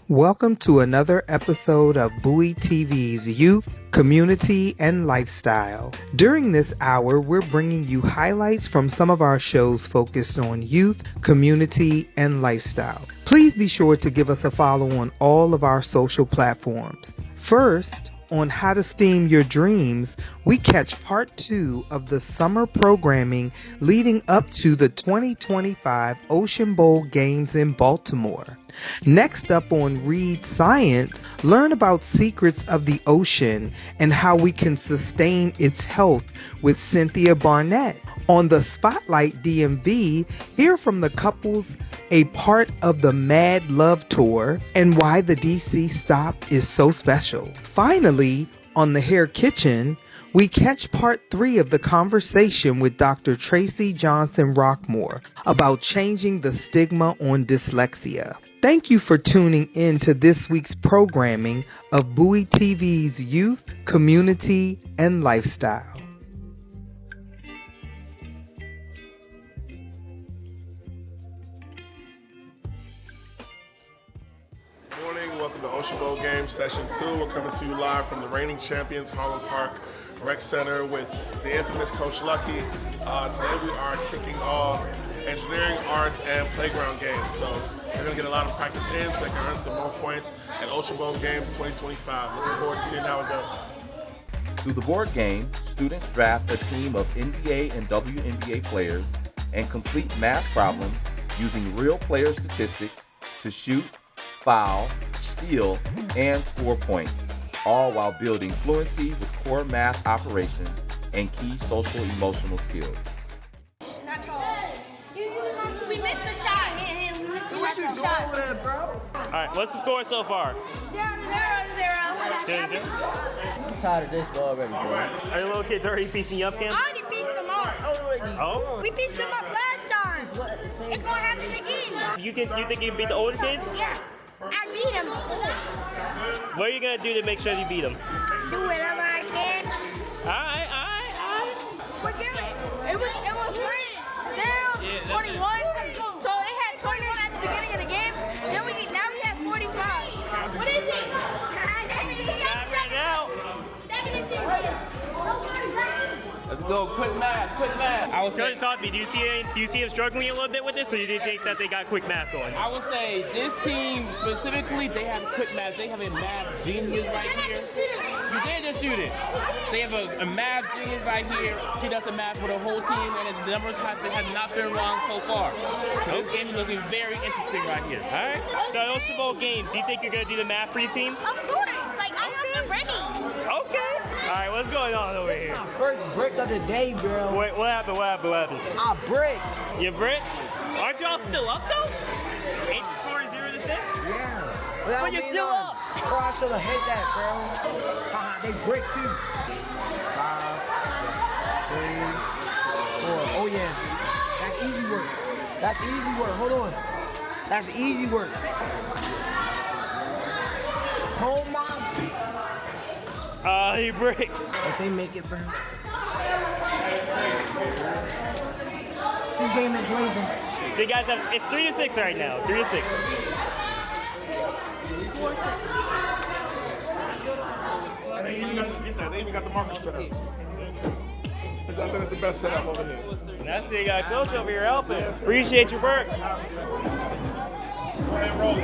Welcome to another episode of Bowie TV's Youth, Community, and Lifestyle. During this hour, we're bringing you highlights from some of our shows focused on youth, community, and lifestyle. Please be sure to give us a follow on all of our social platforms. First, on How to Steam Your Dreams, we catch part 2 of the summer programming leading up to the 2025 Ocean Bowl games in Baltimore. Next up on Read Science, learn about secrets of the ocean and how we can sustain its health with Cynthia Barnett. On the Spotlight DMV, hear from the couples a part of the Mad Love Tour and why the DC stop is so special. Finally, on the Hair Kytchen, we catch part 3 of the conversation with Dr. Tracy Johnson-Rockmore about changing the stigma on dyslexia. Thank you for tuning in to this week's programming of Bowie TV's Youth, Community, and Lifestyle. Welcome to Ocean Bowl Games Session 2. We're coming to you live from the reigning champions, Harlem Park Rec Center, with the infamous Coach Lucky. Today we are kicking off engineering, arts, and playground games. So they're going to get a lot of practice in so they can earn some more points at Ocean Bowl Games 2025. Looking forward to seeing how it goes. Through the board game, students draft a team of NBA and WNBA players and complete math problems using real player statistics to shoot, foul, steal, and score points, all while building fluency with core math operations and key social emotional skills. We missed the shot. We missed the shot. All right, what's the score so far? 0-0. I'm tired of this already, bro. Are your little kids already piecing you up, Cam? I already pieced them up. Oh? We pieced them up last time. It's gonna happen again. You think you can beat the older kids? Yeah. I beat them before. What are you gonna do to make sure you beat them? Do whatever I can. All right. But it was 21. So they had 21 at the beginning of the game. Now we have 45. What is it? Right now. 72. Let's go, quick math. I would Coach, say, talk to me. Do you see him struggling a little bit with this, or do you think that they got quick math going? I would say this team specifically, they have quick math. They have a math genius right here. You said just shoot it. They have a math genius right here. He does the math for the whole team, and his numbers have not been wrong so far. So this game is looking very interesting right here. All right. So Ocean Bowl games. Do you think you're gonna do the math for your team? Of course. Like, I got the ready. Okay. All right. What's going on over here? First brick of the day, bro. Wait, what happened? I bricked. You Brit? Aren't y'all still up though? 8 score 0-6? Yeah. But you're still up. Bro, I should have hit that, bro. They bricked too. 5, 3, 4. Oh yeah. That's easy work. Hold on. That's easy work. Home mom. He break. If they make it, bro. This game is blazing. So you guys have, it's 3-6 right now. 3-6. 4-6. They even got the markers set up. I think it's the best setup over here. That's the guy coach over here helping. Appreciate your work. Go ahead, roll.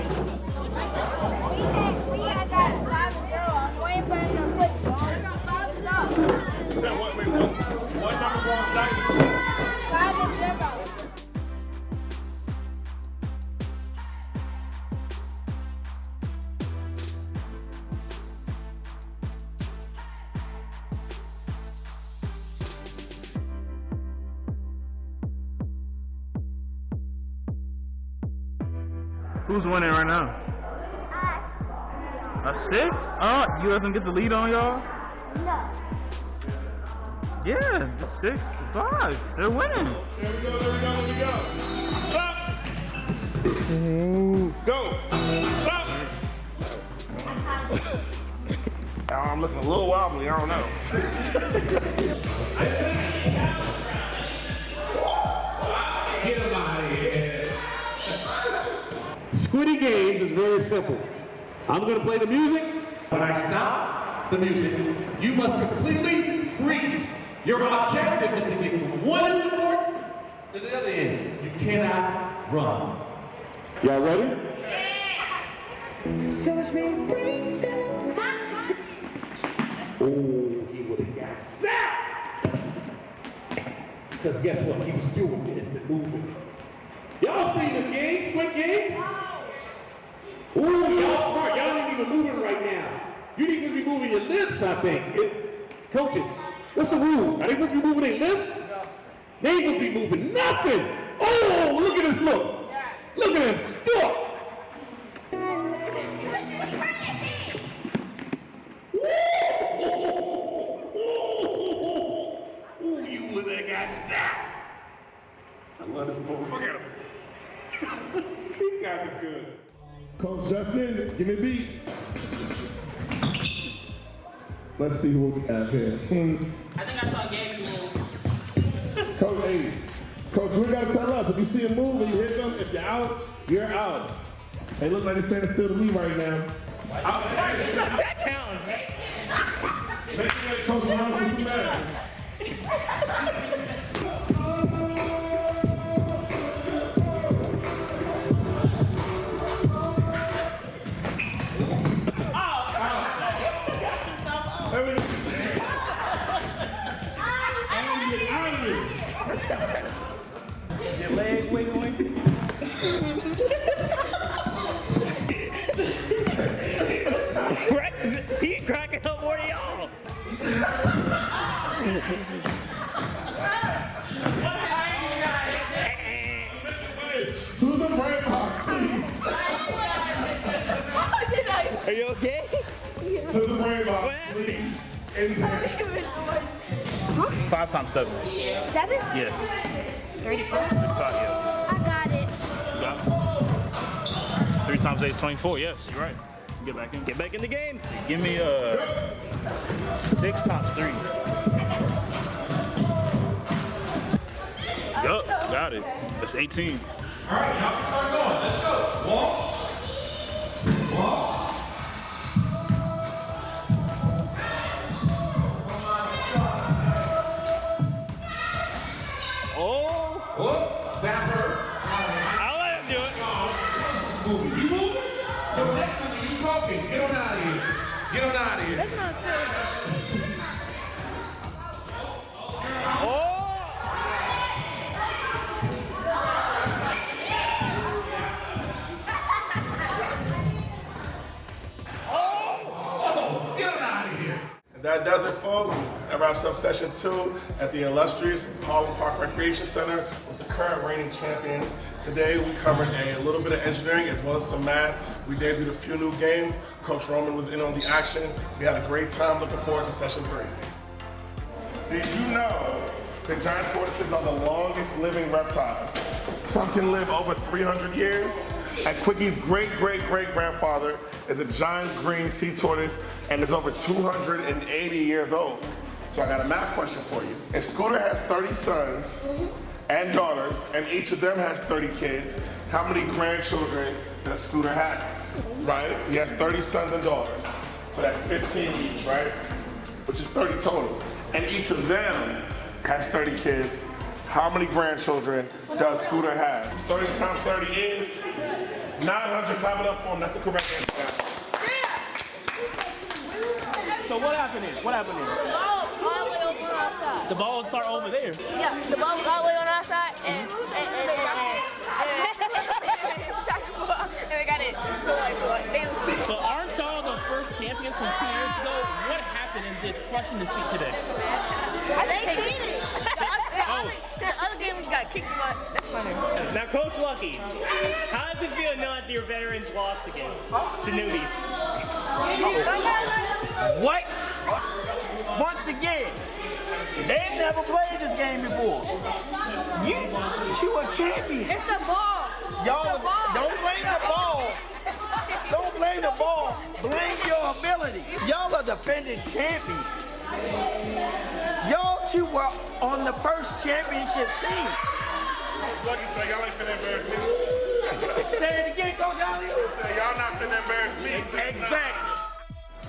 We had that 5-0. Way better than football. I got 5 stuff. What number wrong dice? 5-0. Who's winning right now? A 6? Oh, you guys gonna get the lead on y'all? No. Yeah, 6-5. They're winning. There we go. Stop. Go. Stop. I'm looking a little wobbly, I don't know. Squiddy Games is very simple. I'm going to play the music. When I stop the music, you must completely freeze. Your objective is to get from one end of the court to the other end. You cannot run. Y'all ready? Oh, he would have got sacked. Because guess what? He was doing this and moving. Y'all seen the game, Squid Game? Ooh, y'all smart. Y'all ain't even moving right now. You need to be moving your lips, I think. Coaches, what's the rule? Are they supposed to be moving their lips? They ain't supposed to be moving nothing. Oh, look at this look. Look at him stuck. Ooh, you would have got shot. I love this boy. Look at him. These guys are good. Coach Justin, give me a beat. Let's see who we have here. I think I saw Gabe move. Coach, hey, Coach, you gotta tell us. If you see him move and you hit them, if you're out, you're out. They look like they're standing still to me right now. That counts. Make sure that Coach Ron is back. Your leg wiggling. He cracking up more than y'all. To the brain box, please. Are you okay? To the brain box, please. In there. 5 times 7. 7? Yeah. 34. 35, yeah. I got it. You got it? 3 times 8 is 24. Yes, you're right. Get back in. Get back in the game. Give me 6 times 3. Yup, got it. That's 18. All right, y'all can start going. Let's go. Walk. Walk. Oh! Zapper. I'll let him do it. Moving. You moving? No, next time you talking. Get on out of here. Get on out of here. That's not fair. That does it, folks. That wraps up session 2 at the illustrious Harlem Park Recreation Center with the current reigning champions. Today we covered a little bit of engineering as well as some math. We debuted a few new games. Coach Roman was in on the action. We had a great time. Looking forward to session 3. Did you know that giant tortoises are the longest living reptiles? Some can live over 300 years. And Quickie's great-great-great-grandfather is a giant green sea tortoise and is over 280 years old. So I got a math question for you. If Scooter has 30 sons and daughters, and each of them has 30 kids, how many grandchildren does Scooter have? Right? He has 30 sons and daughters. So that's 15 each, right? Which is 30 total. And each of them has 30 kids. How many grandchildren does Scooter have? 30 times 30 is 900. Clap it up for him. That's the correct answer. So what happened here? What happened here? The ball was all the way over on our side. The ball start over there. Yeah, the ball was all the way on our side, and we got it. But aren't y'all the first champions from 2 years ago? What happened in this crushing defeat today? They cheated. The other game we got kicked, but that's funny. Now, Coach Lucky, how does it feel knowing that your veterans lost again to newbies? What? Once again, they've never played this game before. You a champion. It's the ball. Y'all don't blame the ball. Don't blame the ball. Blame your ability. Y'all are defending champions. Y'all two were on the first championship team. Lucky say y'all ain't finna embarrass me. Say it again, Coach Ali. Y'all not finna embarrass me. Exactly.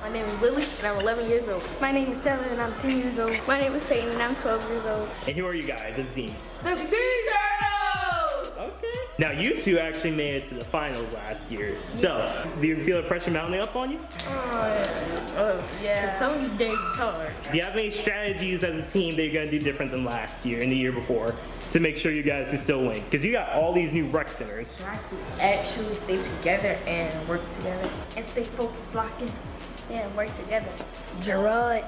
My name is Lily, and I'm 11 years old. My name is Taylor, and I'm 10 years old. My name is Peyton, and I'm 12 years old. And who are you guys as a team? The Sea Turtles! Okay. Now, you two actually made it to the finals last year. So, do you feel the pressure mounting up on you? Yeah. Some of these days it's hard. Do you have any strategies as a team that you're going to do different than last year and the year before to make sure you guys can still win? Because you got all these new rec centers. Try to actually stay together and work together. And stay focused, locked in, and work together. Gerard,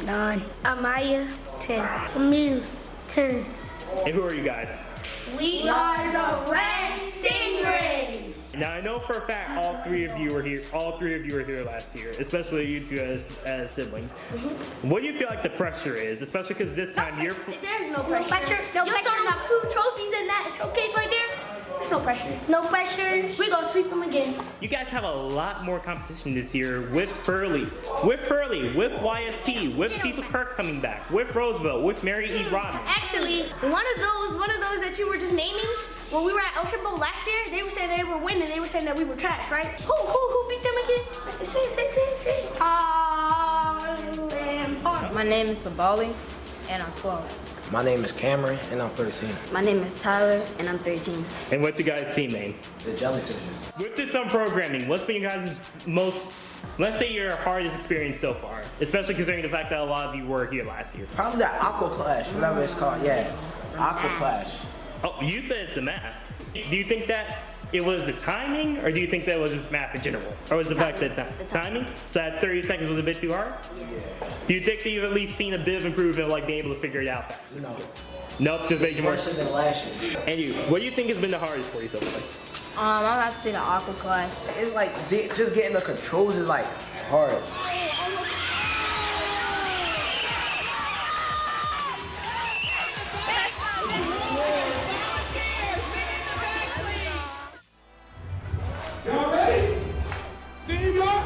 9. Amaya, 10. Amir, 10. And who are you guys? We are the Red Stingrays! Now, I know for a fact all three of you were here. All three of you were here last year, especially you two as siblings. What do you feel like the pressure is, especially because this time you're... There's no pressure. No pressure. You saw 2 trophies in that showcase right there? There's no pressure. No pressure. We're gonna sweep them again. You guys have a lot more competition this year with Furley, with YSP, with Cecil Kirk coming back, with Roosevelt, with Mary E. Rodman. Actually, one of those that you were just naming, when we were at Ocean Bowl last year, they were saying they were winning. They were saying that we were trash, right? Who beat them again? Say. My name is Sabali, and I'm 12. My name is Cameron, and I'm 13. My name is Tyler, and I'm 13. And what's your guys' team name? The Jellyfishes. With this programming, what's been your guys' most, let's say your hardest experience so far? Especially considering the fact that a lot of you were here last year. Probably that Aqua Clash, whatever it's called. Yes, Aqua Clash. Oh, you said it's the math. Do you think that it was the timing, or do you think that was just math in general? Or was the fact that timing? So that 30 seconds was a bit too hard? Yeah. Do you think that you've at least seen a bit of improvement, like being able to figure it out faster? No. Nope, just making worse than last year. And you, what do you think has been the hardest for you so far? I'm about to say the Aqua Clash. It's like just getting the controls is like hard. Y'all ready? Steve York?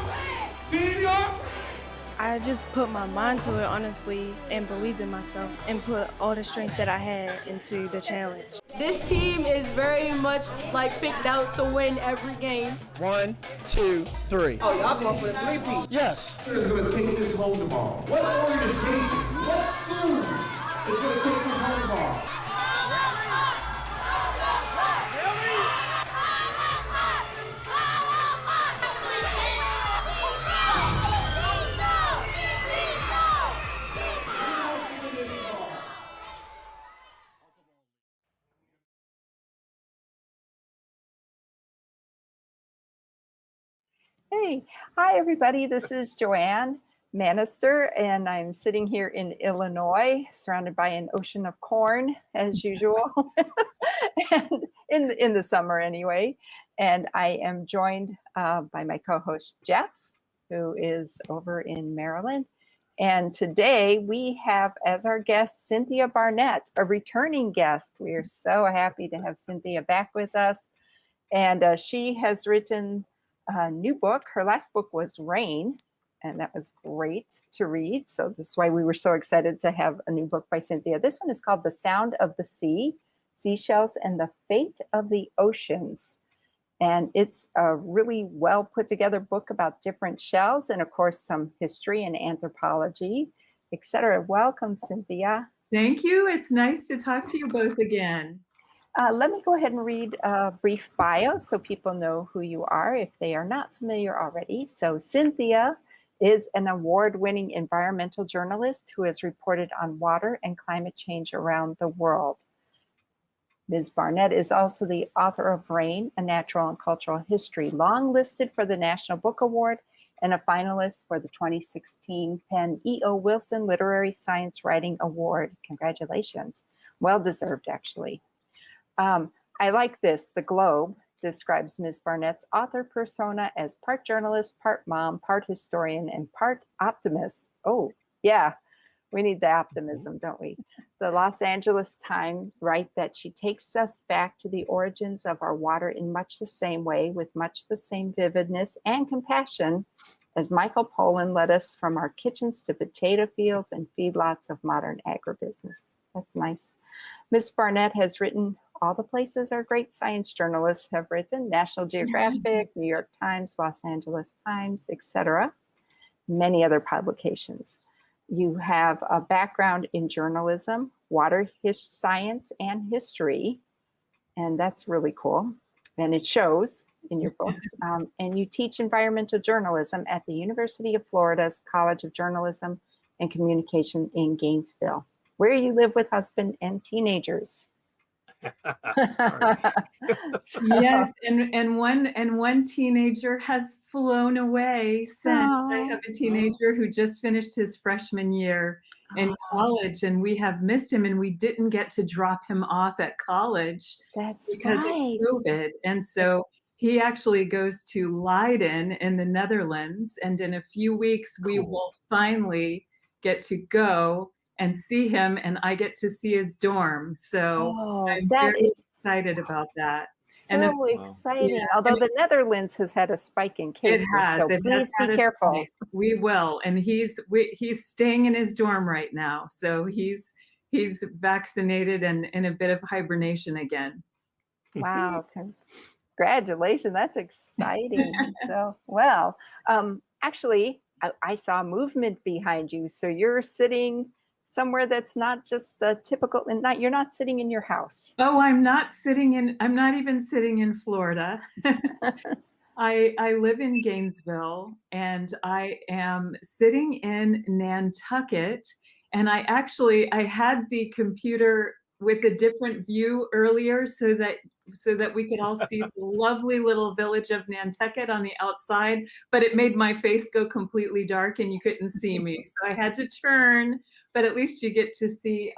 I just put my mind to it, honestly, and believed in myself and put all the strength that I had into the challenge. This team is very much like picked out to win every game. 1, 2, 3. Oh, y'all going for the 3-peat? Yes. Who's going to take this home tomorrow? What organization, what school is going to take this home tomorrow? Hey, hi everybody, this is Joanne Manister, and I'm sitting here in Illinois, surrounded by an ocean of corn, as usual, and in the summer anyway. And I am joined by my co-host Jeff, who is over in Maryland. And today we have as our guest Cynthia Barnett, a returning guest. We are so happy to have Cynthia back with us. And she has written a new book. Her last book was Rain, and that was great to read. So that's why we were so excited to have a new book by Cynthia. This one is called The Sound of the Sea, Seashells and the Fate of the Oceans. And it's a really well put together book about different shells and of course some history and anthropology, etc. Welcome, Cynthia. Thank you. It's nice to talk to you both again. Let me go ahead and read a brief bio so people know who you are if they are not familiar already. So Cynthia is an award-winning environmental journalist who has reported on water and climate change around the world. Ms. Barnett is also the author of Rain, A Natural and Cultural History, long listed for the National Book Award and a finalist for the 2016 Penn E.O. Wilson Literary Science Writing Award. Congratulations. Well-deserved, actually. I like this. The Globe describes Ms. Barnett's author persona as part journalist, part mom, part historian, and part optimist. Oh, yeah, we need the optimism, don't we? The Los Angeles Times write that she takes us back to the origins of our water in much the same way, with much the same vividness and compassion as Michael Pollan led us from our kitchens to potato fields and feedlots of modern agribusiness. That's nice. Ms. Barnett has written all the places our great science journalists have written: National Geographic, New York Times, Los Angeles Times, etc. Many other publications. You have a background in journalism, water science, and history, and that's really cool. And it shows in your books. And you teach environmental journalism at the University of Florida's College of Journalism and Communication in Gainesville, where you live with husband and teenagers. Yes, and one teenager has flown away since. I have a teenager who just finished his freshman year in college, and we have missed him, and we didn't get to drop him off at college because of COVID. And so he actually goes to Leiden in the Netherlands, and in a few weeks we will finally get to go and see him, and I get to see his dorm. So I'm very excited about that. So exciting. Yeah. Although the Netherlands has had a spike in cases, so please be careful. We will. And he's staying in his dorm right now. So he's vaccinated and in a bit of hibernation again. Wow. Congratulations. That's exciting. So, well, actually, I saw movement behind you. So you're sitting somewhere that's not just the typical, and you're not sitting in your house. Oh, I'm not even sitting in Florida. I live in Gainesville, and I am sitting in Nantucket. And I had the computer with a different view earlier so that we could all see the lovely little village of Nantucket on the outside, but it made my face go completely dark and you couldn't see me. So I had to turn, but at least you get to see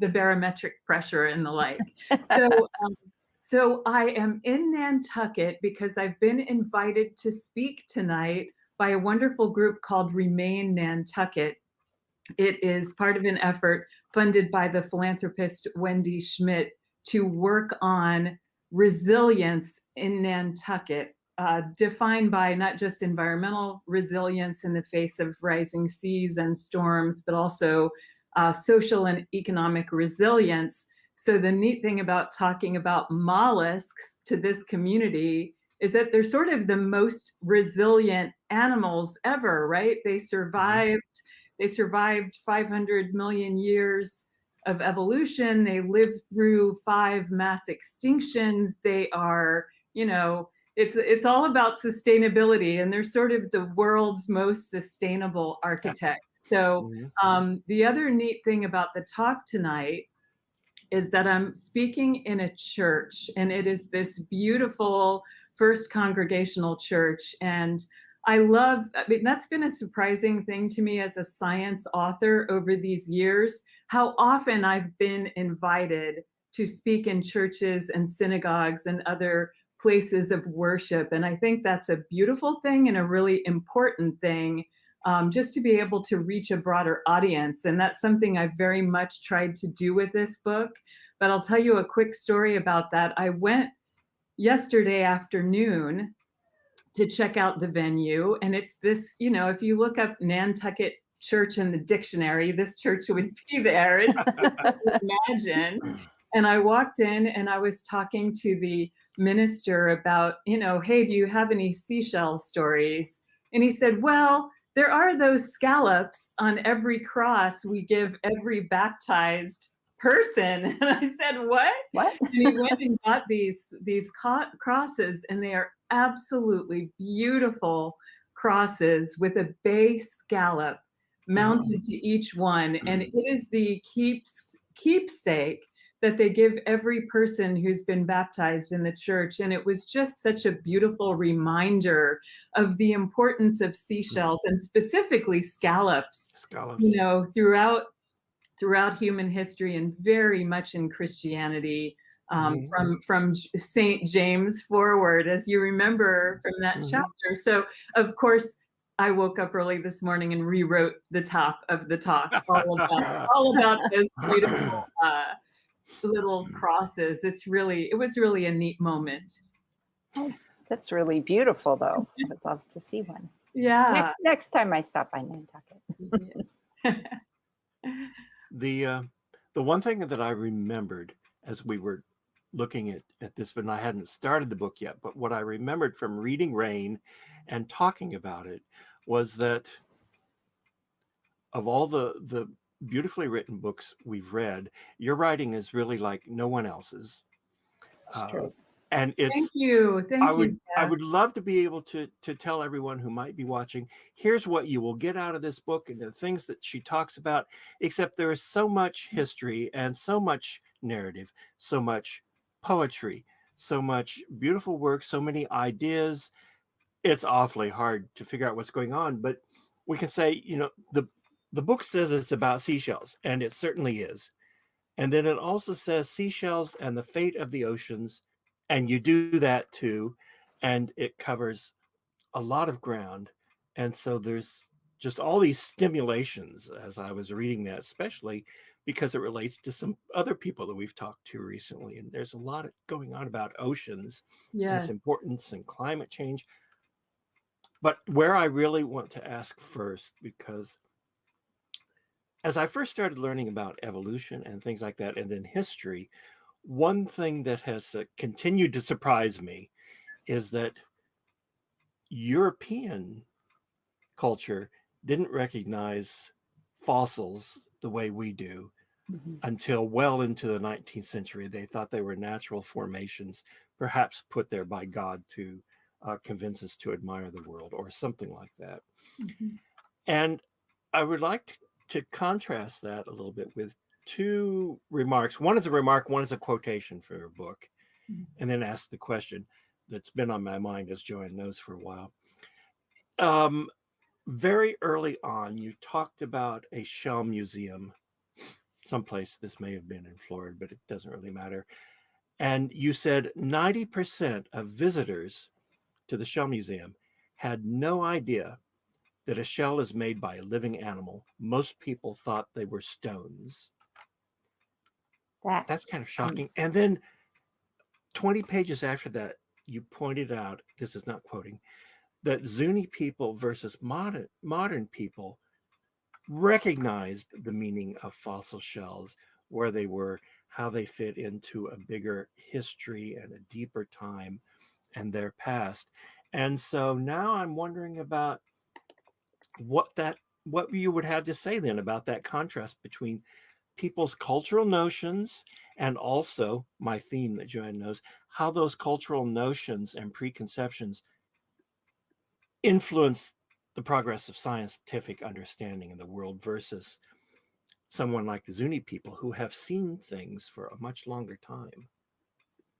the barometric pressure and the like. So I am in Nantucket because I've been invited to speak tonight by a wonderful group called Remain Nantucket. It is part of an effort funded by the philanthropist Wendy Schmidt to work on resilience in Nantucket, defined by not just environmental resilience in the face of rising seas and storms, but also social and economic resilience. So the neat thing about talking about mollusks to this community is that they're sort of the most resilient animals ever, right? They survived 500 million years of evolution. They lived through 5 mass extinctions. They are, it's all about sustainability, and they're sort of the world's most sustainable architects. So the other neat thing about the talk tonight is that I'm speaking in a church, and it is this beautiful First Congregational Church. And that's been a surprising thing to me as a science author over these years, how often I've been invited to speak in churches and synagogues and other places of worship. And I think that's a beautiful thing and a really important thing, just to be able to reach a broader audience. And that's something I've very much tried to do with this book. But I'll tell you a quick story about that. I went yesterday afternoon to check out the venue. And it's this, if you look up Nantucket Church in the dictionary, this church would be there. It's imagine. And I walked in and I was talking to the minister about, hey, do you have any seashell stories? And he said, well, there are those scallops on every cross we give every baptized person. And I said, what? And he went and got these crosses, and they are absolutely beautiful crosses with a bay scallop mounted to each one. And it is the keepsake that they give every person who's been baptized in the church. And it was just such a beautiful reminder of the importance of seashells, and specifically scallops. Throughout human history, and very much in Christianity, from St. James forward, as you remember from that chapter. So, of course, I woke up early this morning and rewrote the top of the talk, all about those beautiful little crosses. It was really a neat moment. Oh, that's really beautiful, though. I would love to see one. Yeah. Next time I stop by Nantucket. The one thing that I remembered as we were looking at this, but I hadn't started the book yet. But what I remembered from reading Rain and talking about it was that of all the beautifully written books we've read, your writing is really like no one else's. And it's Thank you. I Jeff. would love to be able to tell everyone who might be watching, here's what you will get out of this book and the things that she talks about, except there is so much history and so much narrative, so much poetry, so much beautiful work, so many ideas. It's awfully hard to figure out what's going on, but we can say, the book says it's about seashells, and it certainly is. And then it also says seashells and the fate of the oceans. And you do that too, and it covers a lot of ground. And so there's just all these stimulations as I was reading that, especially because it relates to some other people that we've talked to recently. And there's a lot going on about oceans and its importance and climate change. But where I really want to ask first, because as I first started learning about evolution and things like that, and then history, one thing that has continued to surprise me is that European culture didn't recognize fossils the way we do until well into the 19th century. They thought they were natural formations, perhaps put there by God to convince us to admire the world or something like that. And I would like to contrast that a little bit with two remarks. One is a remark, one is a quotation for your book, and then ask the question that's been on my mind, as Joanne knows, for a while. Very early on, you talked about a shell museum, someplace, this may have been in Florida, but it doesn't really matter. And you said 90% of visitors to the shell museum had no idea that a shell is made by a living animal. Most people thought they were stones. That's kind of shocking. And then 20 pages after that, you pointed out, this is not quoting, that Zuni people versus modern people recognized the meaning of fossil shells, where they were, how they fit into a bigger history and a deeper time and their past. And so now I'm wondering about what you would have to say then about that contrast between people's cultural notions and also my theme that Joanne knows, how those cultural notions and preconceptions influence the progress of scientific understanding in the world versus someone like the Zuni people who have seen things for a much longer time.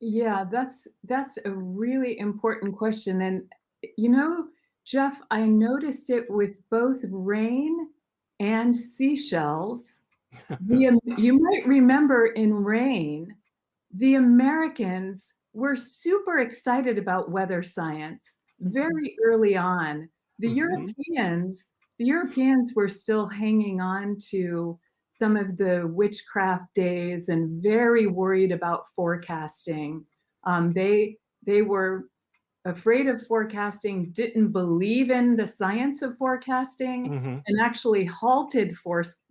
Yeah, that's a really important question. And Jeff, I noticed it with both rain and seashells. You might remember in Rain, the Americans were super excited about weather science very early on. The Europeans were still hanging on to some of the witchcraft days and very worried about forecasting. They were afraid of forecasting, didn't believe in the science of forecasting, and actually halted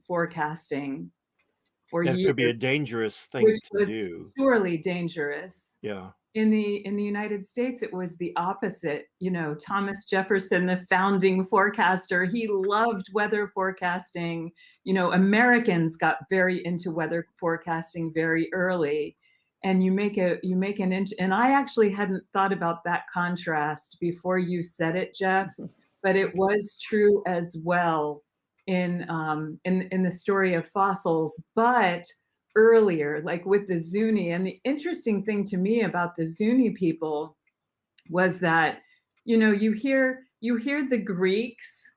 forecasting for years. That could be a dangerous thing to do. Surely dangerous. Yeah. In the United States, it was the opposite. Thomas Jefferson, the founding forecaster, he loved weather forecasting. Americans got very into weather forecasting very early. And you make an inch. And I actually hadn't thought about that contrast before you said it, Jeff, but it was true as well in the story of fossils, but earlier, like with the Zuni. And the interesting thing to me about the Zuni people was that, you hear the Greeks,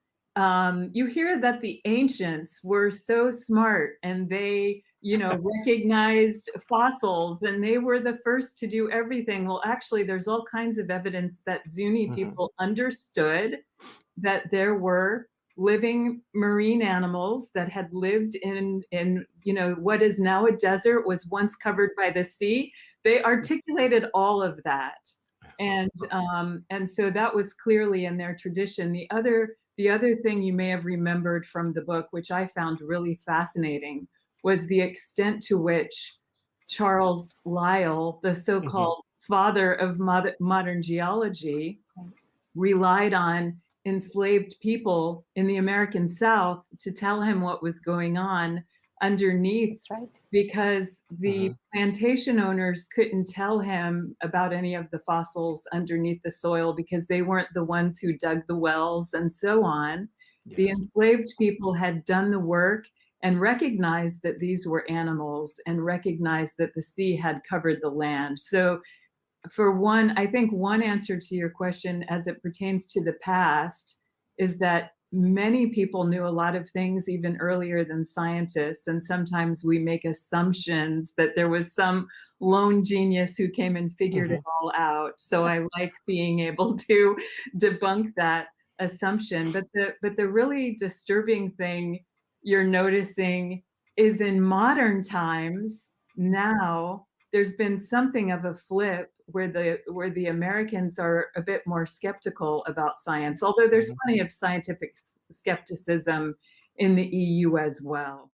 you hear that the ancients were so smart and they, recognized fossils and they were the first to do everything. Well, actually, there's all kinds of evidence that Zuni people understood that there were living marine animals that had lived in what is now a desert, was once covered by the sea. They articulated all of that, and so that was clearly in their tradition. The other thing you may have remembered from the book, which I found really fascinating, was the extent to which Charles Lyell, the so-called father of modern geology, relied on enslaved people in the American South to tell him what was going on underneath, because the plantation owners couldn't tell him about any of the fossils underneath the soil because they weren't the ones who dug the wells and so on. The enslaved people had done the work and recognized that these were animals and recognized that the sea had covered the land. So for one, I think one answer to your question as it pertains to the past is that many people knew a lot of things even earlier than scientists. And sometimes we make assumptions that there was some lone genius who came and figured it all out. So I like being able to debunk that assumption. But the really disturbing thing you're noticing is in modern times now, there's been something of a flip where the Americans are a bit more skeptical about science, although there's plenty of scientific skepticism in the EU as well.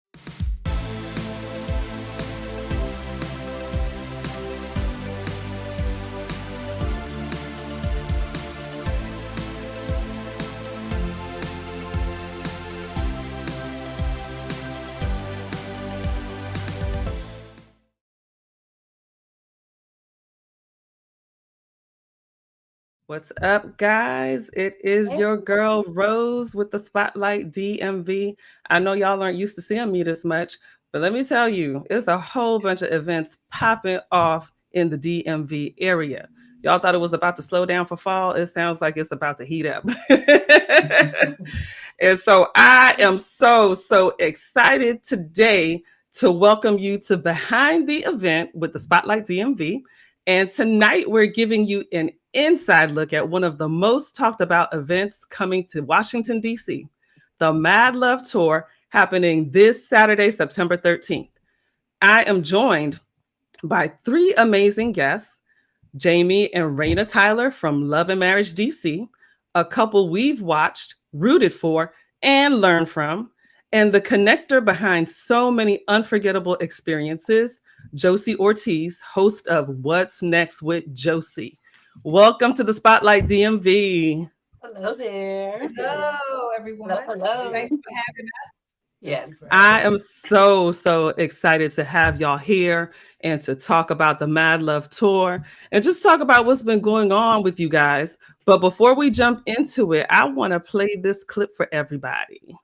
What's up, guys? It is your girl Rose with the Spotlight DMV. I know y'all aren't used to seeing me this much, but let me tell you, it's a whole bunch of events popping off in the DMV area. Y'all thought it was about to slow down for fall. It sounds like it's about to heat up. And so I am so excited today to welcome you to Behind the Event with the Spotlight DMV. And tonight we're giving you an inside look at one of the most talked about events coming to Washington, D.C., the Mad Love Tour, happening this Saturday, September 13th. I am joined by three amazing guests, Jamie and Raina Tyler from Love and Marriage DC, a couple we've watched, rooted for, and learned from, and the connector behind so many unforgettable experiences, Josie Ortiz, host of What's Next with Josie. Welcome to the Spotlight DMV. Hello there. Hello, everyone. Hello. Thanks for having us. Yes. I am so excited to have y'all here and to talk about the Mad Love Tour and just talk about what's been going on with you guys. But before we jump into it, I want to play this clip for everybody.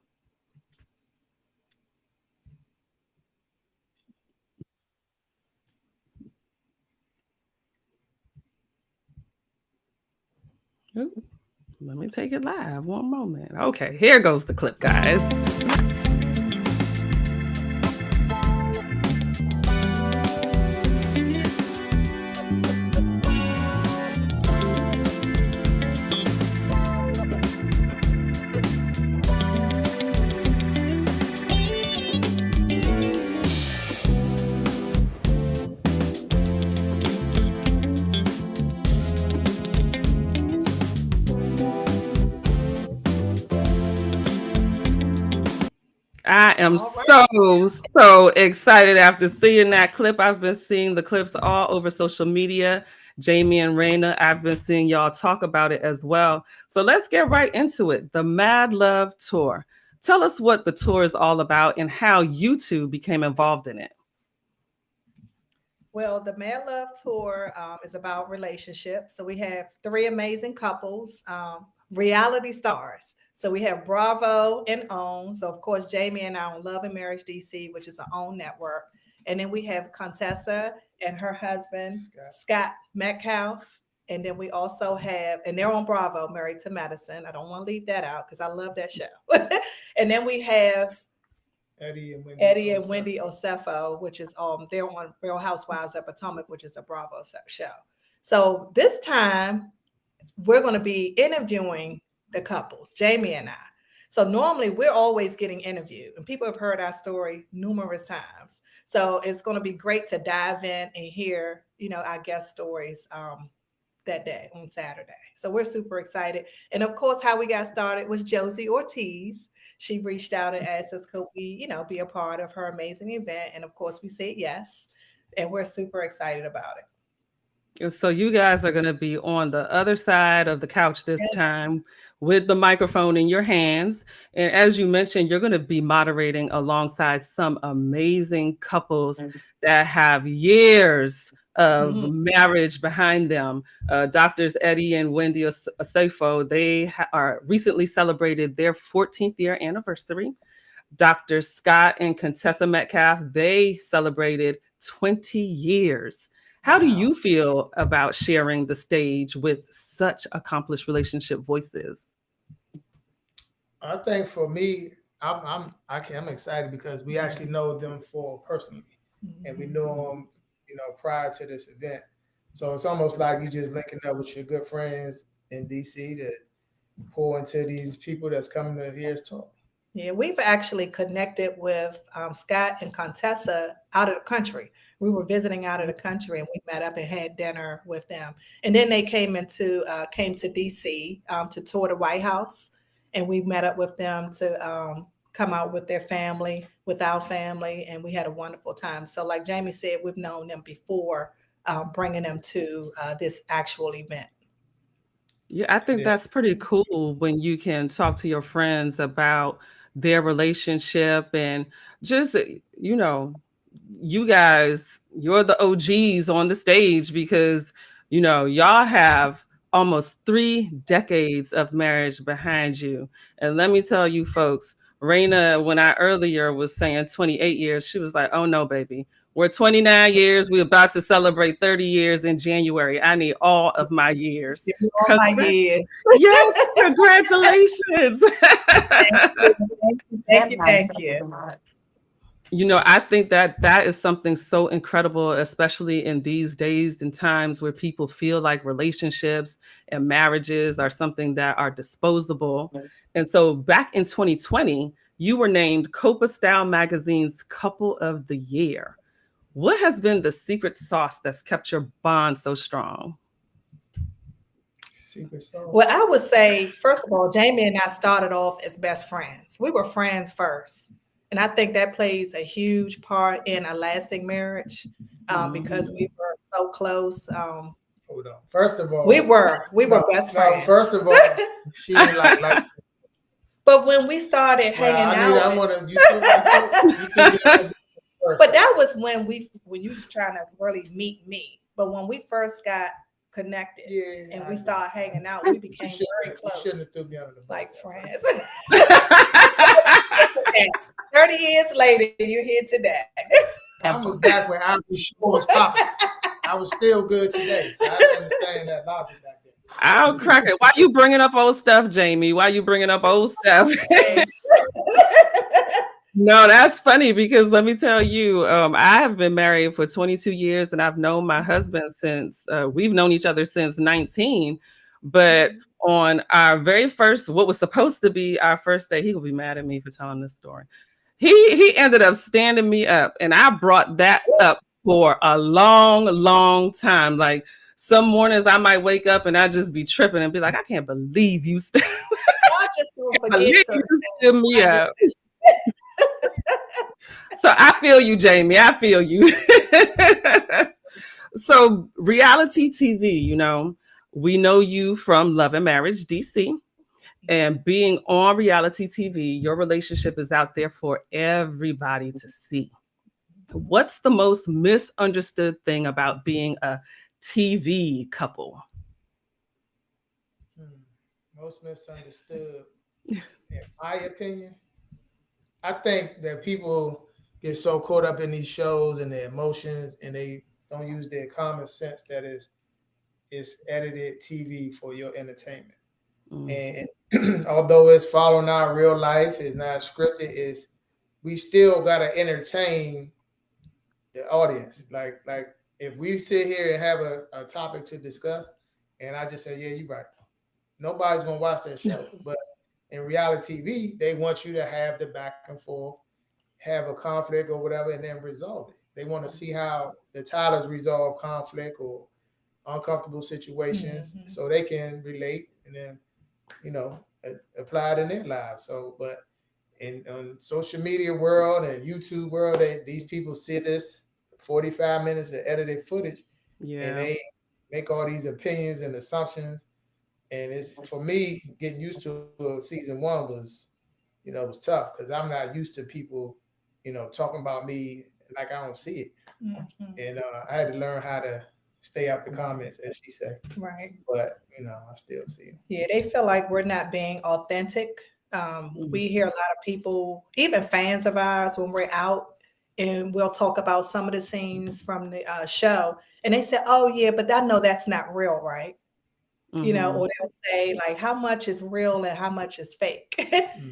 Ooh, let me take it live. One moment. Okay, here goes the clip, guys. I am so excited after seeing that clip. I've been seeing the clips all over social media. Jamie and Raina, I've been seeing y'all talk about it as well. So let's get right into it. The Mad Love Tour. Tell us what the tour is all about and how you two became involved in it. Well, the Mad Love Tour is about relationships. So we have three amazing couples, reality stars. So we have Bravo and OWN. So of course, Jamie and I on Love and Marriage DC, which is an OWN network. And then we have Contessa and her husband, Scott Metcalf. And then we also have, and they're on Bravo, Married to Medicine. I don't want to leave that out because I love that show. And then we have Eddie and Wendy Osefo, which is they're on Real Housewives of Potomac, which is a Bravo show. So this time we're going to be interviewing the couples, Jamie and I. So normally we're always getting interviewed, and people have heard our story numerous times. So it's going to be great to dive in and hear, our guest stories that day on Saturday. So we're super excited. And of course, how we got started was Josie Ortiz. She reached out and asked us, could we, be a part of her amazing event? And of course, we said yes. and we're super excited about it. So you guys are going to be on the other side of the couch this time with the microphone in your hands. And as you mentioned, you're going to be moderating alongside some amazing couples that have years of marriage behind them. Doctors Eddie and Wendy Asafo, they are recently celebrated their 14th year anniversary. Dr. Scott and Contessa Metcalf, they celebrated 20 years. How do you feel about sharing the stage with such accomplished relationship voices? I think for me, I'm excited because we actually know them personally, and we know them, prior to this event. So it's almost like you just linking up with your good friends in DC to pour into these people that's coming to hear us talk. Yeah, we've actually connected with Scott and Contessa out of the country. We were visiting out of the country, and we met up and had dinner with them. And then they came to DC to tour the White House, and we met up with them to come out with their family, with our family, and we had a wonderful time. So like Jamie said, we've known them before bringing them to this actual event. Yeah, I think that's pretty cool when you can talk to your friends about their relationship and just, you guys, you're the OGs on the stage because, y'all have almost 3 decades of marriage behind you. And let me tell you folks, Raina, when I earlier was saying 28 years, she was like, oh no, baby, we're 29 years. We're about to celebrate 30 years in January. I need all of my years. All my years. Yes, congratulations. Thank you. I think that is something so incredible, especially in these days and times where people feel like relationships and marriages are something that are disposable. And so back in 2020, you were named Copa Style Magazine's Couple of the Year. What has been the secret sauce that's kept your bond so strong? Secret sauce. Well, I would say, first of all, Jamie and I started off as best friends. We were friends first. And I think that plays a huge part in a lasting marriage because we were so close. Hold on. First of all, we were best friends. First of all, she didn't like. But when we started hanging out, but that was when you was trying to really meet me. But when we first got connected and we started hanging out, we became very close. You shouldn't have threw me under the bus. Like friends. 30 years later, you're here today. I was back when I was popping. I was still good today, so I don't understand that logic back then. I'll crack it. Why you bringing up old stuff, Jamie? Why you bringing up old stuff? No, that's funny because let me tell you, I have been married for 22 years and I've known my husband since, we've known each other since 19. But on our very first, what was supposed to be our first day, he will be mad at me for telling this story. He ended up standing me up, and I brought that up for a long, long time. Like some mornings I might wake up and I just be tripping and be like, I can't believe you stood me up. So I feel you, Jamie. I feel you. So reality TV, we know you from Love and Marriage DC, and being on reality TV, your relationship is out there for everybody to see. What's the most misunderstood thing about being a TV couple? Most misunderstood, in my opinion, I think that people get so caught up in these shows and their emotions, and they don't use their common sense that is edited TV for your entertainment. And although it's following our real life, it's not scripted, we still gotta entertain the audience. Like if we sit here and have a topic to discuss, and I just say, yeah, you're right, nobody's gonna watch that show. But in reality TV, they want you to have the back and forth, have a conflict or whatever, and then resolve it. They want to see how the Tylers resolve conflict or uncomfortable situations so they can relate and then, apply it in their lives. So, but in social media world and YouTube world, these people see this 45 minutes of edited footage, Yeah. and they make all these opinions and assumptions. And it's for me getting used to season one was, was tough because I'm not used to people, talking about me like I don't see it. And I had to learn how to stay out the comments, as she said. Right. But I still see them. Yeah, they feel like we're not being authentic. We hear a lot of people, even fans of ours, when we're out and we'll talk about some of the scenes from the show, and they say, "Oh yeah, but I know that's not real, right?" Or they'll say like, "How much is real and how much is fake?"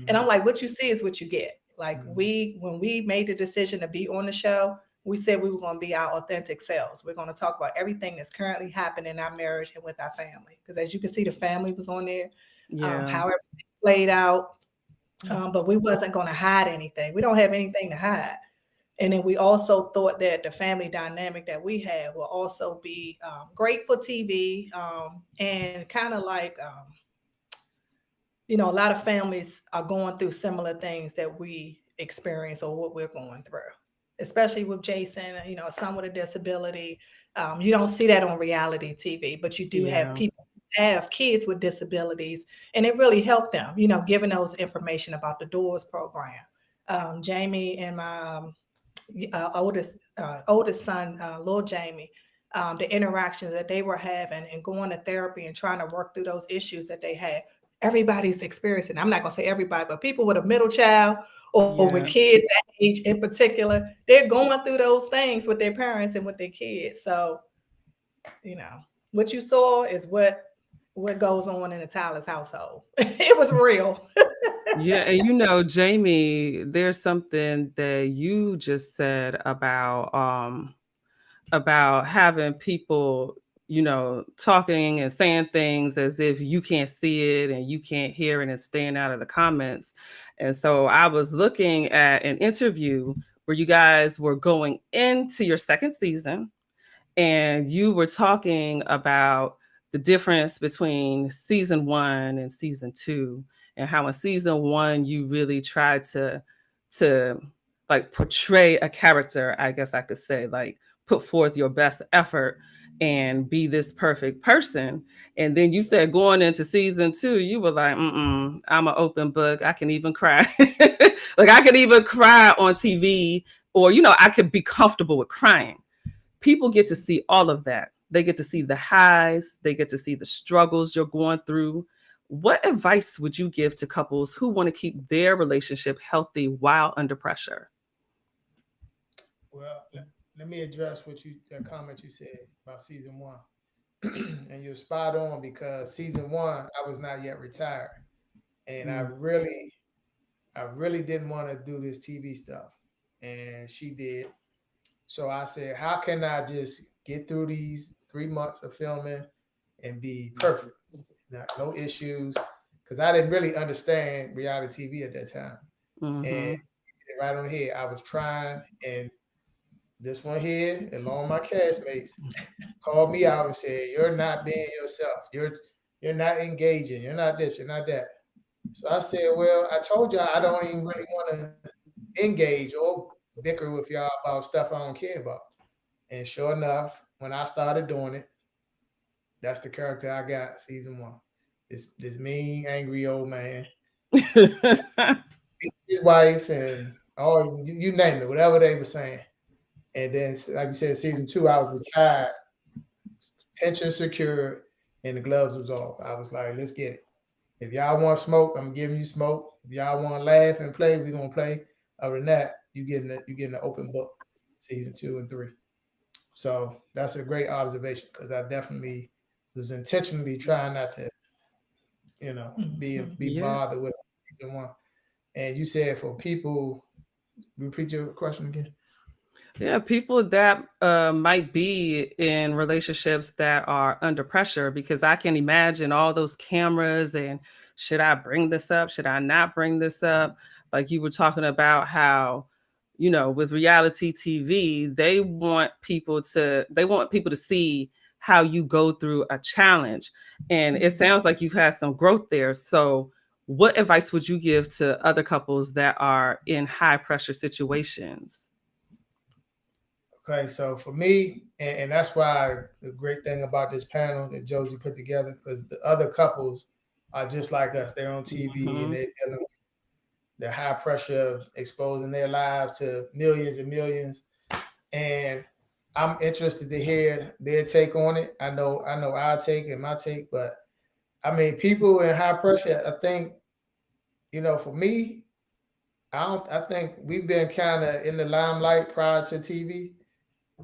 And I'm like, "What you see is what you get." Like when we made the decision to be on the show, we said we were going to be our authentic selves. We're going to talk about everything that's currently happening in our marriage and with our family. Because as you can see, the family was on there, how everything played out. But we wasn't going to hide anything. We don't have anything to hide. And then we also thought that the family dynamic that we had will also be great for TV and kind of like, a lot of families are going through similar things that we experience or what we're going through, especially with Jason, some with a disability. You don't see that on reality TV, but you do have people who have kids with disabilities, and it really helped them, giving those information about the Doors program. Jamie and my oldest son, little Jamie, the interactions that they were having and going to therapy and trying to work through those issues that they had. Everybody's experiencing. I'm not going to say everybody, but people with a middle child or with kids that age in particular, they're going through those things with their parents and with their kids. So, what you saw is what goes on in a Tyler's household. It was real. Yeah, and Jamie, there's something that you just said about having people, talking and saying things as if you can't see it and you can't hear it and staying out of the comments. And so I was looking at an interview where you guys were going into your second season and you were talking about the difference between season 1 and season 2, and how in season 1 you really tried to like portray a character, I guess I could say, like put forth your best effort and be this perfect person. And then you said going into season 2, you were like, I'm an open book. I can even cry. Like I could even cry on TV, or, I could be comfortable with crying. People get to see all of that. They get to see the highs. They get to see the struggles you're going through. What advice would you give to couples who want to keep their relationship healthy while under pressure? Well, let me address that comment you said about season 1. And you're spot on, because season 1, I was not yet retired. And I really didn't want to do this TV stuff. And she did. So I said, how can I just get through these 3 months of filming and be perfect? No issues. Because I didn't really understand reality TV at that time. And right on here, I was trying, and this one here, along with my castmates, called me out and said, "You're not being yourself. You're not engaging. You're not this. You're not that." So I said, "Well, I told y'all I don't even really want to engage or bicker with y'all about stuff I don't care about." And sure enough, when I started doing it, that's the character I got season 1. This mean, angry old man. His wife and all, you name it, whatever they were saying. And then, like you said, season 2, I was retired, pension secured, and the gloves was off. I was like, let's get it. If y'all want smoke, I'm giving you smoke. If y'all want to laugh and play, we're gonna play. Other than that, you getting an open book, season 2 and 3. So that's a great observation, because I definitely was intentionally trying not to, be bothered with season 1. And you said for people, repeat your question again. Yeah, people that might be in relationships that are under pressure, because I can imagine all those cameras and should I bring this up? Should I not bring this up? Like you were talking about how, with reality TV, they want people to see how you go through a challenge. And it sounds like you've had some growth there. So what advice would you give to other couples that are in high pressure situations? Okay, so for me, and that's why the great thing about this panel that Josie put together, because the other couples are just like us. They're on TV and they're dealing with the high pressure of exposing their lives to millions and millions. And I'm interested to hear their take on it. I know our take and my take, but I mean, people in high pressure, I think, for me, I think we've been kind of in the limelight prior to TV.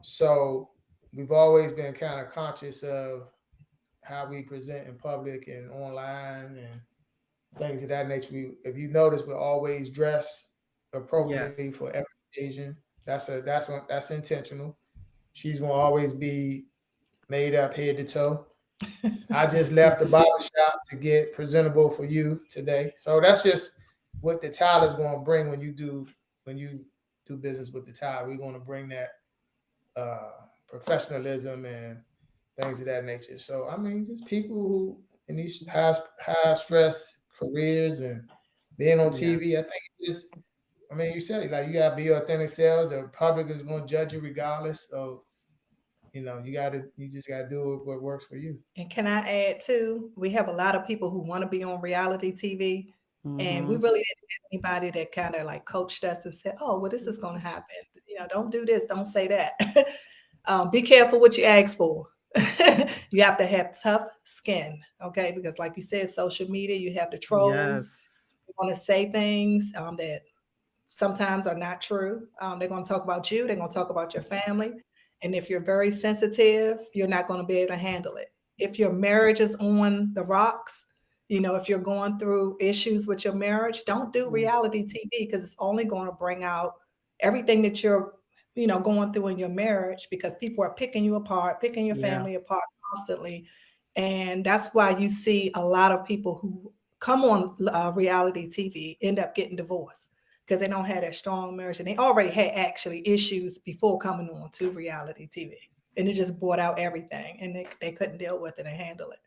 So we've always been kind of conscious of how we present in public and online and things of that nature. If you notice, we're always dressed appropriately for every occasion. That's intentional. She's gonna always be made up head to toe. I just left the barber shop to get presentable for you today. So that's just what the Tyler's gonna bring when you do business with the Tyler. We're gonna bring that professionalism and things of that nature. So I mean, just people who in these high stress careers and being on TV. I think you said it, like you gotta be your authentic selves. The public is gonna judge you regardless. So you just gotta do what works for you. And can I add too? We have a lot of people who want to be on reality TV, and we really didn't have anybody that kind of like coached us and said, "Oh, well, this is going to happen. Don't do this, don't say that." Be careful what you ask for. You have to have tough skin, okay? Because like you said, social media, you have the trolls. You want to say things that sometimes are not true. They're going to talk about you. They're going to talk about your family. And if you're very sensitive, you're not going to be able to handle it. If your marriage is on the rocks, if you're going through issues with your marriage, don't do reality TV because it's only going to bring out everything that you're, going through in your marriage because people are picking you apart, picking your family apart constantly. And that's why you see a lot of people who come on reality TV end up getting divorced because they don't have that strong marriage and they already had actually issues before coming on to reality TV. And it just brought out everything and they couldn't deal with it and handle it.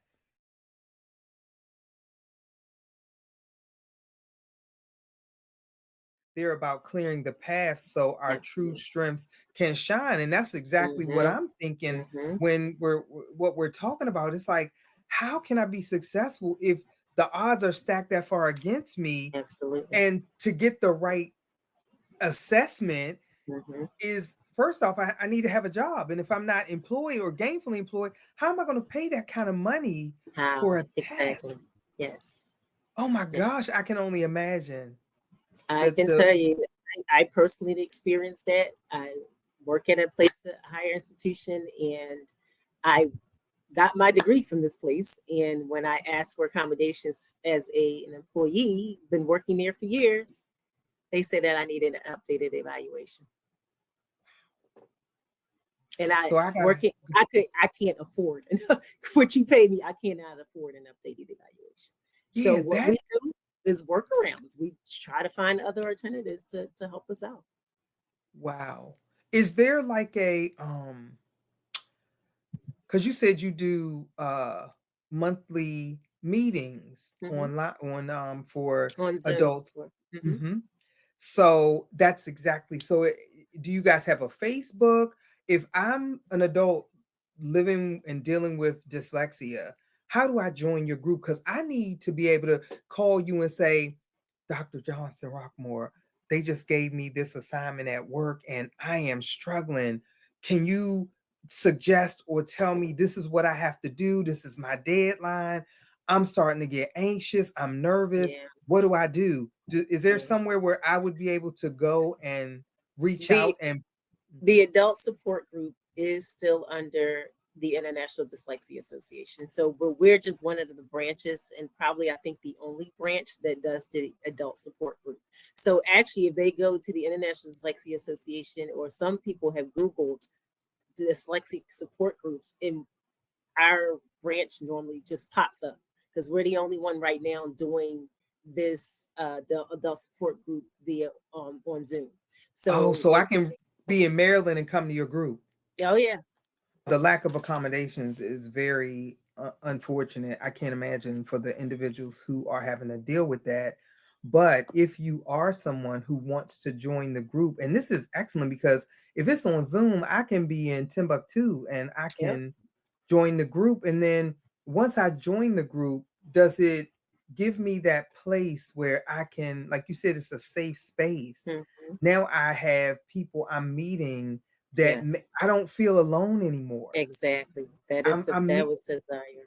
They're about clearing the path so our true strengths can shine. And that's exactly what I'm thinking when we're talking about. It's like, how can I be successful if the odds are stacked that far against me? Absolutely. And to get the right assessment is, first off, I need to have a job. And if I'm not employed or gainfully employed, how am I going to pay that kind of money for a test? Yes. Oh my gosh, I can only imagine. I can tell you, I personally experienced that. I work at a higher institution, and I got my degree from this place. And when I asked for accommodations as an employee, been working there for years, they said that I needed an updated evaluation. And I can't afford what you pay me. I cannot afford an updated evaluation. So what we do is workarounds. We try to find other alternatives to help us out. Wow. Is there like a because you said you do monthly meetings online for adults. So that's exactly so. Do you guys have a Facebook? If I'm an adult living and dealing with dyslexia, how do I join your group? Because I need to be able to call you and say, Dr. Johnson-Rockmore, they just gave me this assignment at work and I am struggling. Can you suggest or tell me this is what I have to do? This is my deadline. I'm starting to get anxious. I'm nervous. What do I do? Is there somewhere where I would be able to go and reach out? And the adult support group is still under the International Dyslexia Association. So we're just one of the branches, and probably I think the only branch that does the adult support group. So actually, if they go to the International Dyslexia Association, or some people have Googled dyslexic support groups, in our branch normally just pops up because we're the only one right now doing this the adult support group via on Zoom. So I can be in Maryland and come to your group. Oh yeah. The lack of accommodations is very unfortunate. I can't imagine for the individuals who are having to deal with that. But if you are someone who wants to join the group, and this is excellent because if it's on Zoom, I can be in Timbuktu and I can join the group. And then once I join the group, does it give me that place where I can, like you said, it's a safe space. Now I have people I'm meeting that I don't feel alone anymore. Exactly. That is that was desire.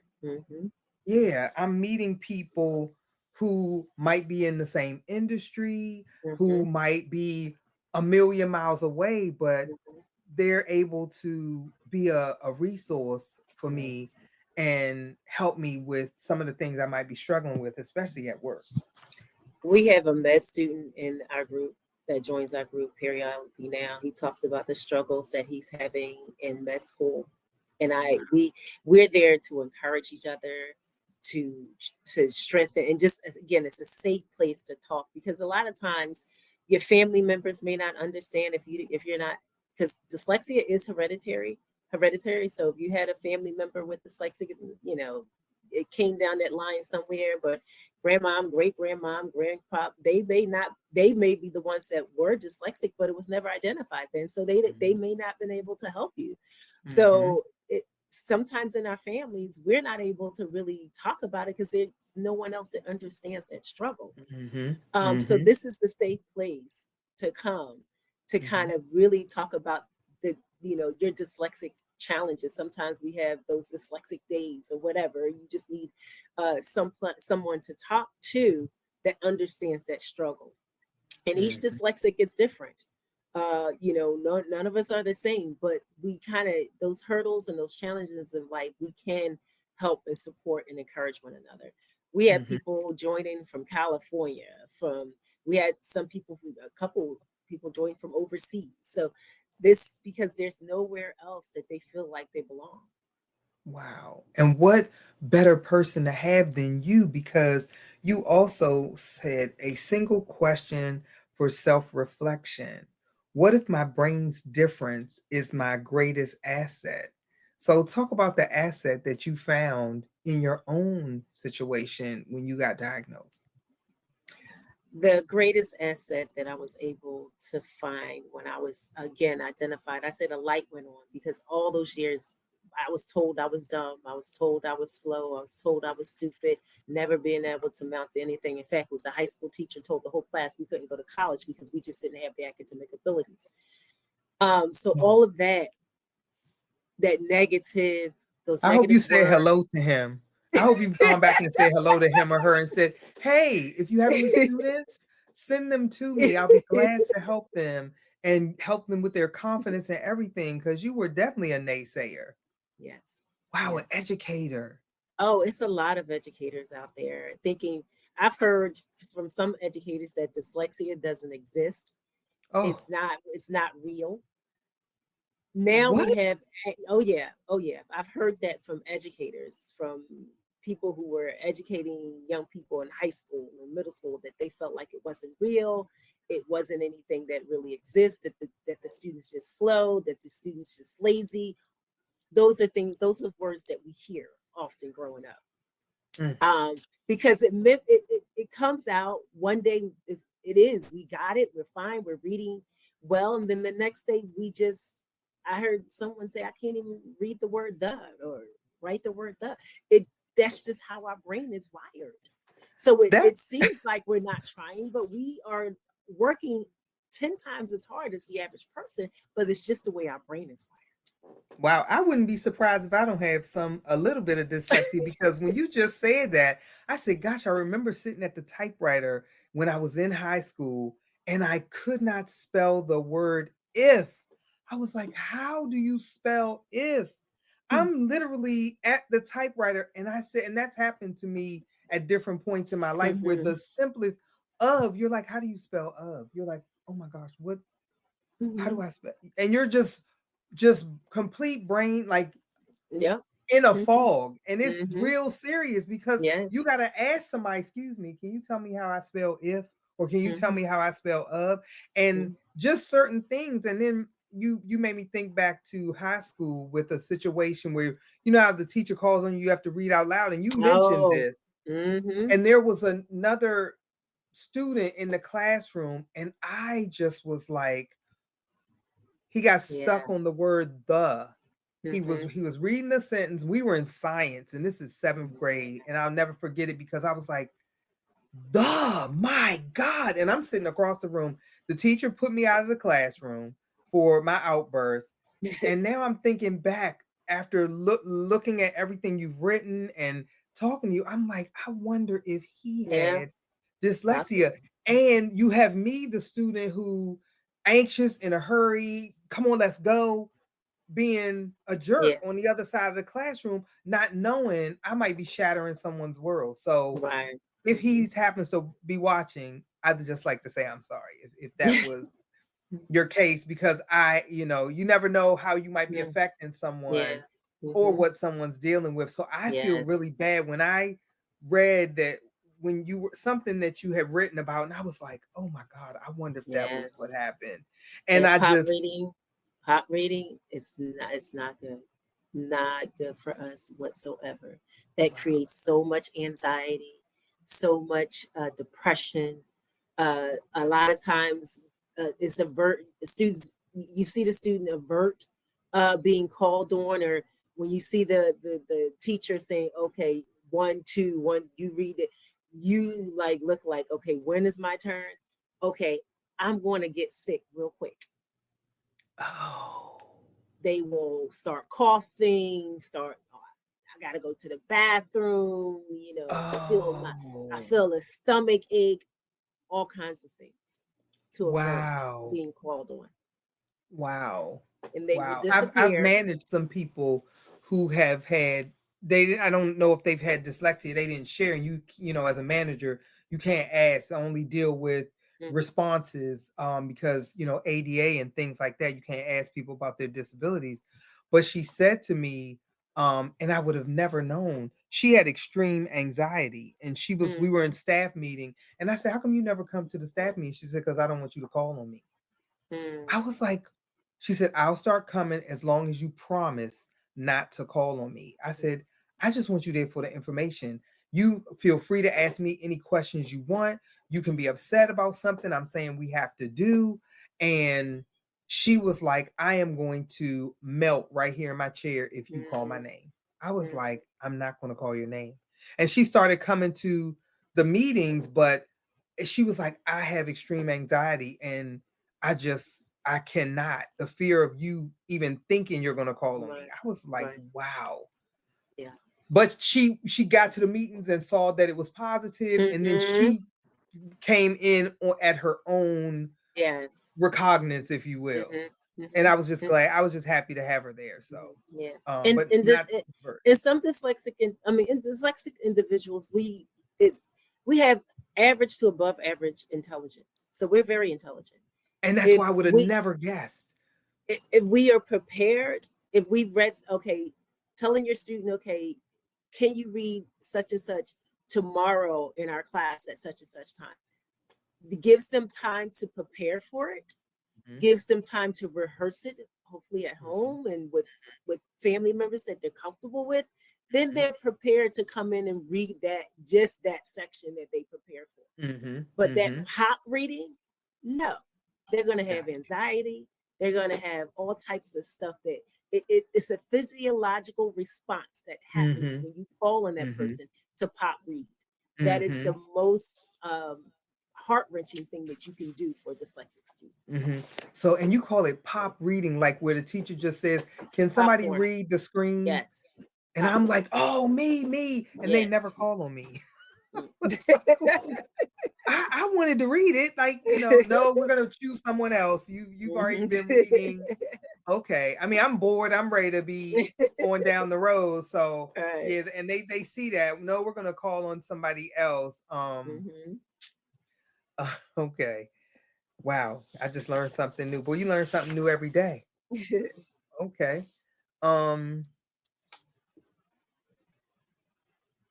Yeah, I'm meeting people who might be in the same industry, who might be a million miles away, but they're able to be a resource for me and help me with some of the things I might be struggling with, especially at work. We have a med student in our group that joins our group periodically now. He talks about the struggles that he's having in med school. And we're there to encourage each other, to strengthen, and just again, it's a safe place to talk, because a lot of times your family members may not understand if you're not, because dyslexia is hereditary. So if you had a family member with dyslexia, you know, it came down that line somewhere, but grandmom, great grandmom, grandpa, they may be the ones that were dyslexic, but it was never identified then, so they may not been able to help you. So sometimes in our families, we're not able to really talk about it because there's no one else that understands that struggle. So this is the safe place to come to kind of really talk about your dyslexic challenges. Sometimes we have those dyslexic days or whatever. You just need someone to talk to that understands that struggle. And each dyslexic is different. None of us are the same, but we kind of, those hurdles and those challenges in life, we can help and support and encourage one another. We had people joining from California, we had a couple people join from overseas. So because there's nowhere else that they feel like they belong. Wow. And what better person to have than you, because you also said a single question for self-reflection. What if my brain's difference is my greatest asset? So talk about the asset that you found in your own situation when you got diagnosed. The greatest asset that I was able to find when I was, again, identified, I said a light went on, because all those years I was told I was dumb. I was told I was slow. I was told I was stupid, never being able to mount to anything. In fact, it was a high school teacher told the whole class we couldn't go to college because we just didn't have the academic abilities. So all of that negative, I hope you said hello to him. I hope you've gone back and said hello to him or her and said, hey, if you have any students, send them to me. I'll be glad to help them and help them with their confidence and everything, because you were definitely a naysayer. Yes. Wow, an educator. Oh, it's a lot of educators out there thinking. I've heard from some educators that dyslexia doesn't exist. It's not real. Now we have, oh yeah. I've heard that from educators, from people who were educating young people in high school and middle school, that they felt like it wasn't real. It wasn't anything that really exists, that the students just slow, that the students just lazy. Those are words that we hear often growing up. Because it comes out one day, if it is, we got it, we're fine, we're reading well, and then the next day I heard someone say, I can't even read the word "the" or write the word "the." That's just how our brain is wired. So it seems like we're not trying, but we are working 10 times as hard as the average person, but it's just the way our brain is wired. Wow, I wouldn't be surprised if I don't have a little bit of dyslexia, because when you just said that, I said, gosh, I remember sitting at the typewriter when I was in high school and I could not spell the word "if." I was like, how do you spell "if"? I'm literally at the typewriter and I said, and that's happened to me at different points in my life where the simplest "of," you're like, how do you spell "of"? You're like, oh my gosh, what? How do I spell? And you're just complete brain, like in a fog. And it's real serious, because you got to ask somebody, excuse me, can you tell me how I spell "if"? Or can you tell me how I spell "of"? And just certain things. And then you made me think back to high school with a situation where, you know how the teacher calls on you, you have to read out loud, and you mentioned this. And there was another student in the classroom, and I just was like, he got stuck on the word the. He was reading the sentence. We were in science, and this is 7th grade, and I'll never forget it because I was like, my God. And I'm sitting across the room. The teacher put me out of the classroom for my outburst. And now I'm thinking back after looking at everything you've written and talking to you, I'm like, I wonder if he had dyslexia. And you have me, the student who anxious, in a hurry, come on, let's go, being a jerk on the other side of the classroom, not knowing I might be shattering someone's world. So if he happens to be watching, I'd just like to say I'm sorry if that was your case, because you never know how you might be affecting someone or what someone's dealing with. So I feel really bad when I read that, when you were something that you had written about, and I was like, oh my God, I wonder if that was what happened. And I just pop reading it's not good for us whatsoever. That creates so much anxiety, so much depression. A lot of times it's students, you see the student avert being called on, or when you see the teacher saying, okay, 1, 2, 1, you read it, you like look like, okay, when is my turn? Okay, I'm going to get sick real quick. They will start coughing, I gotta go to the bathroom, I feel a stomach ache, all kinds of things to avoid being called on. Wow. And they will disappear. I've managed some people who have had, I don't know if they've had dyslexia, they didn't share. And you know, as a manager, you can't ask, only deal with responses, because, you know, ADA and things like that, you can't ask people about their disabilities. But she said to me, and I would have never known, she had extreme anxiety, and we were in staff meeting, and I said, how come you never come to the staff meeting? She said, because I don't want you to call on me. I was like, she said, I'll start coming as long as you promise not to call on me. I said, I just want you there for the information. You feel free to ask me any questions you want. You can be upset about something I'm saying we have to do. And she was like, I am going to melt right here in my chair if you call my name. I was like, I'm not going to call your name. And she started coming to the meetings, but she was like, I have extreme anxiety, and I cannot. The fear of you even thinking you're going to call on me. I was like, wow. Yeah. But she got to the meetings and saw that it was positive, and then she came in at her own recognizance, if you will. And I was just glad. I was just happy to have her there. So and some dyslexic individuals, we have average to above average intelligence. So we're very intelligent. And that's why I would have never guessed. If we are prepared, if we read, telling your student, okay, can you read such and such tomorrow in our class at such and such time? It gives them time to prepare for it, gives them time to rehearse it, hopefully at home and with family members that they're comfortable with. Then they're prepared to come in and read just that section that they prepare for. But that hot reading, no. They're going to have anxiety. They're going to have all types of stuff that it's a physiological response that happens when you call on that person to pop read. That is the most heart-wrenching thing that you can do for a dyslexic student. So, and you call it pop reading, like where the teacher just says, can somebody read the screen? Yes. And I'm like, oh, me. And they never call on me. I wanted to read it, like, no, we're gonna choose someone else. You've already been reading. Okay, I mean, I'm bored. I'm ready to be going down the road. So yeah, and they see that. No, we're gonna call on somebody else. Okay, wow, I just learned something new. Boy, you learn something new every day. Okay,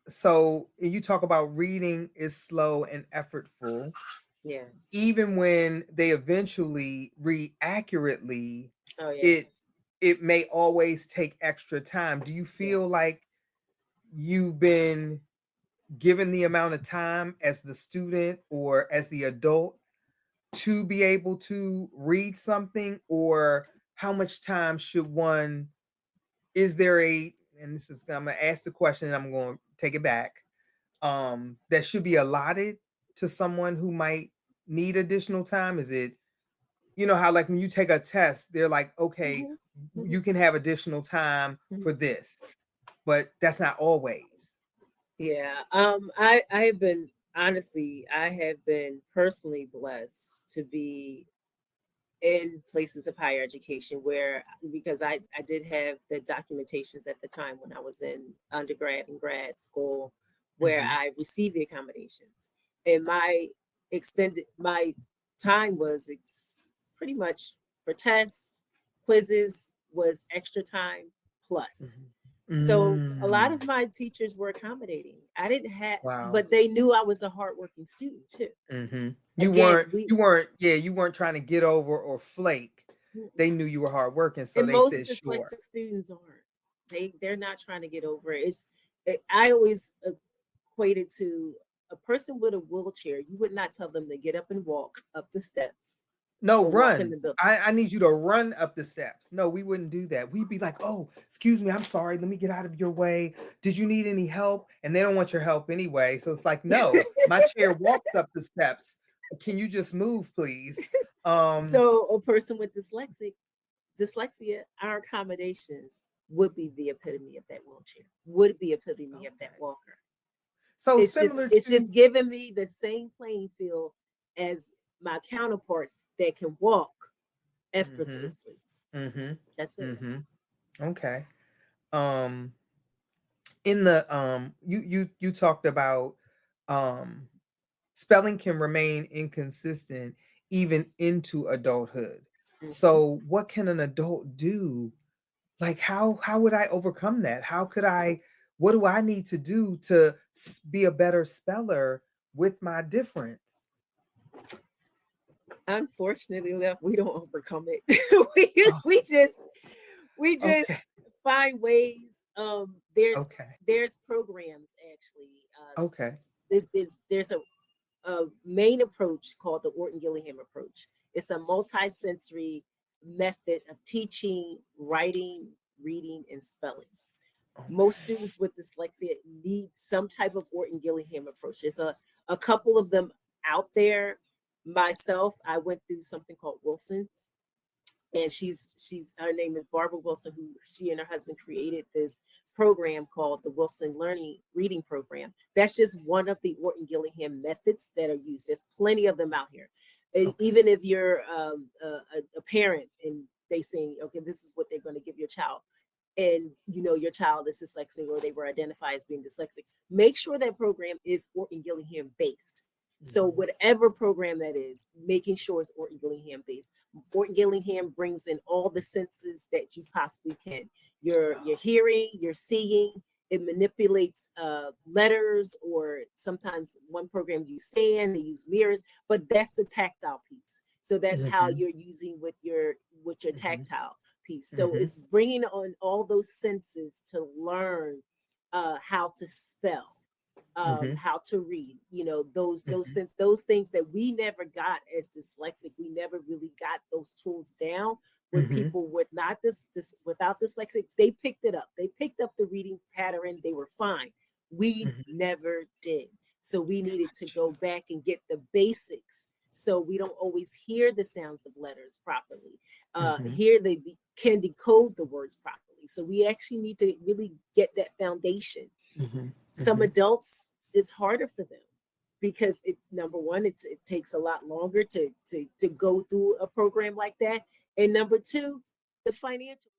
so you talk about reading is slow and effortful. Yes. Even when they eventually read accurately, it may always take extra time. Do you feel like you've been given the amount of time as the student or as the adult to be able to read something, or how much time should one, is there a, and this is, I'm going to ask the question and I'm going to take it back, that should be allotted to someone who might need additional time? Is it, you know how like when you take a test, they're like, okay, you can have additional time for this, but that's not always. Yeah. I have been, honestly, I have been personally blessed to be in places of higher education where, because I did have the documentations at the time when I was in undergrad and grad school, where I received the accommodations, and my time was pretty much for tests, quizzes was extra time plus. So a lot of my teachers were accommodating. I didn't have, but they knew I was a hardworking student too. You weren't trying to get over or flake. They knew you were hardworking, so and they most said dyslexic sure. students aren't. They're not trying to get over it. I always equated to a person with a wheelchair. You would not tell them to get up and walk up the steps. No, or walk in run. the building. I need you to run up the steps. No, we wouldn't do that. We'd be like, oh, excuse me, I'm sorry. Let me get out of your way. Did you need any help? And they don't want your help anyway. So it's like, no, my chair walks up the steps. Can you just move, please? So a person with dyslexia, our accommodations would be the epitome of that wheelchair, would be epitome of that walker. So it's just giving me the same playing field as my counterparts that can walk effortlessly. That's it. Okay. In the you talked about spelling can remain inconsistent even into adulthood. So what can an adult do? Like how would I overcome that? What do I need to do to be a better speller with my difference? Unfortunately, we don't overcome it. we just find ways. There's programs actually. There's a main approach called the Orton-Gillingham approach. It's a multi-sensory method of teaching, writing, reading, and spelling. Most students with dyslexia need some type of Orton-Gillingham approach. There's a couple of them out there. Myself, I went through something called Wilson, and her name is Barbara Wilson, who she and her husband created this program called the Wilson Learning Reading Program. That's just one of the Orton-Gillingham methods that are used. There's plenty of them out here. Even if you're a parent and they say, okay, this is what they're going to give your child, and you know your child is dyslexic or they were identified as being dyslexic, make sure that program is Orton-Gillingham based. So whatever program that is, making sure it's Orton-Gillingham based. Orton-Gillingham brings in all the senses that you possibly can. Your hearing, your seeing. It manipulates letters, or sometimes one program use sand, they use mirrors, but that's the tactile piece. So that's how you're using with your tactile piece. So it's bringing on all those senses to learn how to spell. How to read, those things that we never got as dyslexic. We never really got those tools down. When people with not without dyslexic, they picked it up. They picked up the reading pattern. They were fine. We never did. So we needed to go back and get the basics. So we don't always hear the sounds of letters properly. Here they can decode the words properly. So we actually need to really get that foundation. Some adults, it's harder for them because number one, it takes a lot longer to go through a program like that. And number two, the financial.